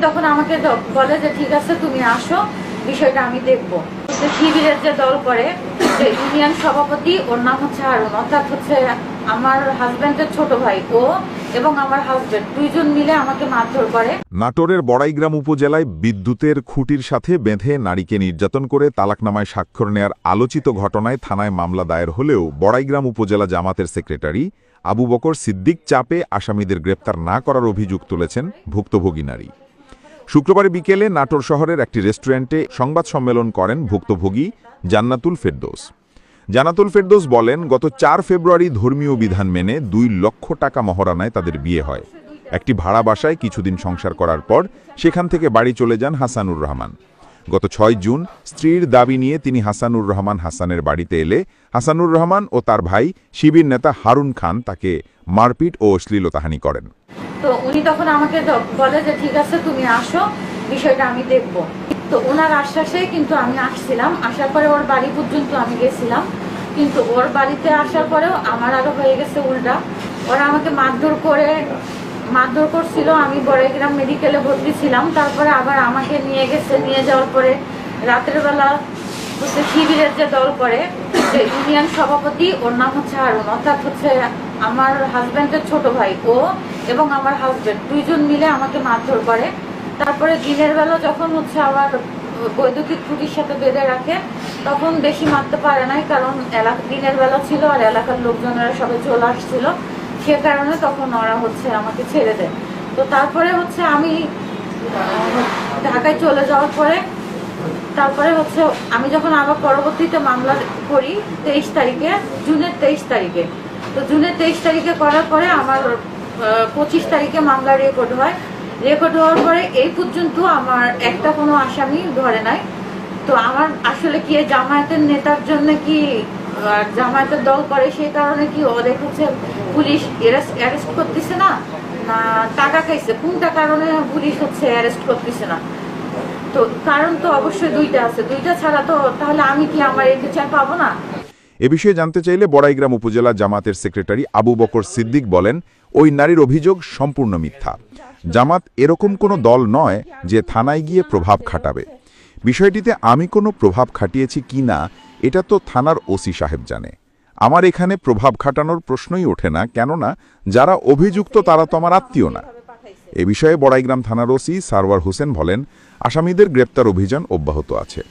তখন আমাকে বলে যে ঠিক আছে তুমি আসো, বিষয়টা আমি দেখবো। শিবিরের যে দল করে, যে ইউনিয়ন সভাপতি, ওর নাম হচ্ছে হারুন, অর্থাৎ হচ্ছে আমার হাজবেন্ডের ছোট ভাই, ও এবং আমার হাজবেন্ড দুইজন মিলে আমাকে মারধর করে। নাটোরের বড়াইগ্রাম উপজেলায় বিদ্যুতের খুঁটির সাথে বেঁধে নারীকে নির্যাতন করে তালাকনামায় স্বাক্ষর নেয়ার আলোচিত ঘটনায় থানায় মামলা দায়ের হলেও বড়াইগ্রাম উপজেলা জামাতের সেক্রেটারি আবু বকর সিদ্দিক চাপে আসামিদের গ্রেপ্তার না করার অভিযোগ তুলেছেন ভুক্তভোগী নারী। শুক্রবার বিকেলে নাটোর শহরের একটি রেস্টুরেন্টে সংবাদ সম্মেলন করেন ভুক্তভোগী জান্নাতুল ফেরদৌস। জান্নাতুল ফেরদৌস বলেন, গত 4 ফেব্রুয়ারি ধর্মীয় বিধান মেনে 2 লক্ষ টাকা মহারণায় তাদের বিয়ে হয়। একটি ভাড়া বাসায় কিছুদিন সংসার করার পর সেখান থেকে বাড়ি চলে যান হাসানুর রহমান। গত 6 জুন স্ত্রীর দাবি নিয়ে তিনি হাসানুর রহমান হাসানের বাড়িতে এলে হাসানুর রহমান ও তার ভাই শিবির নেতা হারুন খান তাকে মারপিট ও অশ্লীলতাহানি করেন। তো উনি তখন আমাকে বলে যে ঠিক আছে তুমি আসো, বিষয়টা আমি দেখব। তো ওনার আশ্বাসে কিন্তু আমি আসছিলাম। আসার পরে ওর বাড়ি পর্যন্ত আমি গেছিলাম, কিন্তু ওর বাড়িতে আসার পরেও আমার আরো হয়ে গেছে উল্টা। ওরা আমাকে মারধর করছিল। আমি বড়াইগ্রাম মেডিকেলে ভর্তি ছিলাম। তারপরে আবার আমাকে নিয়ে যাওয়ার পরে রাতের বেলা হচ্ছে শিবিরের যে দল করে, যে ইউনিয়ন সভাপতি, ওর নাম হচ্ছে হারুন, অর্থাৎ হচ্ছে আমার হাজবেন্ডের ছোট ভাই, ও এবং আমার হাজবেন্ড দুইজন মিলে আমাকে মারধর করে। তারপরে দিনের বেলা যখন হচ্ছে আবার বৈদ্যুতিক খুঁটির সাথে বেঁধে রাখে, তখন বেশি মারতে পারে নাই, কারণ দিনের বেলা ছিল আর এলাকার লোকজনেরা সবাই চলে আসছিল, সে কারণে তখন ওরা হচ্ছে আমাকে ছেড়ে দেয়। তো তারপরে হচ্ছে আমি ঢাকায় চলে যাওয়ার পরে তারপরে হচ্ছে আমি যখন আবার পরবর্তীতে মামলা করি 23 তারিখে, জুনের 23 তারিখে। তো জুনের 23 তারিখে করার পরে আমার 25 তারিখে মামলা রেকর্ড হয়। রেকর্ড হওয়ার পরে এই পর্যন্ত আমার একটা কোনো আসামি ধরে নাই। তো আমার আসলে কি জামায়াতের নেতার জন্য কি জামায়াতের দল করে, সেই কারণে কি ওদের হচ্ছে পুলিশ অ্যারেস্ট করতেছে না, না টাকা খাইছে, কোনটা কারণে পুলিশ হচ্ছে অ্যারেস্ট করতেছে না? তো কারণ তো অবশ্যই দুইটা আছে, দুইটা ছাড়া তো তাহলে আমি কি আমার এই বিচার পাবো না? এ বিষয়ে জানতে চাইলে বড়াইগ্রাম উপজেলা জামাতের সেক্রেটারি আবু বকর সিদ্দিক বলেন, ওই নারীর অভিযোগ সম্পূর্ণ মিথ্যা। জামাত এরকম কোনো দল নয় যে থানায় গিয়ে প্রভাব খাটাবে। বিষয়টিতে আমি কোনো প্রভাব খাটিয়েছি কি না এটা তো থানার ওসি সাহেব জানে। আমার এখানে প্রভাব খাটানোর প্রশ্নই ওঠে না, কেননা যারা অভিযুক্ত তারা তো আমার আত্মীয় না। এ বিষয়ে বড়াইগ্রাম থানার ওসি সারওয়ার হোসেন বলেন, আসামিদের গ্রেপ্তার অভিযান অব্যাহত আছে।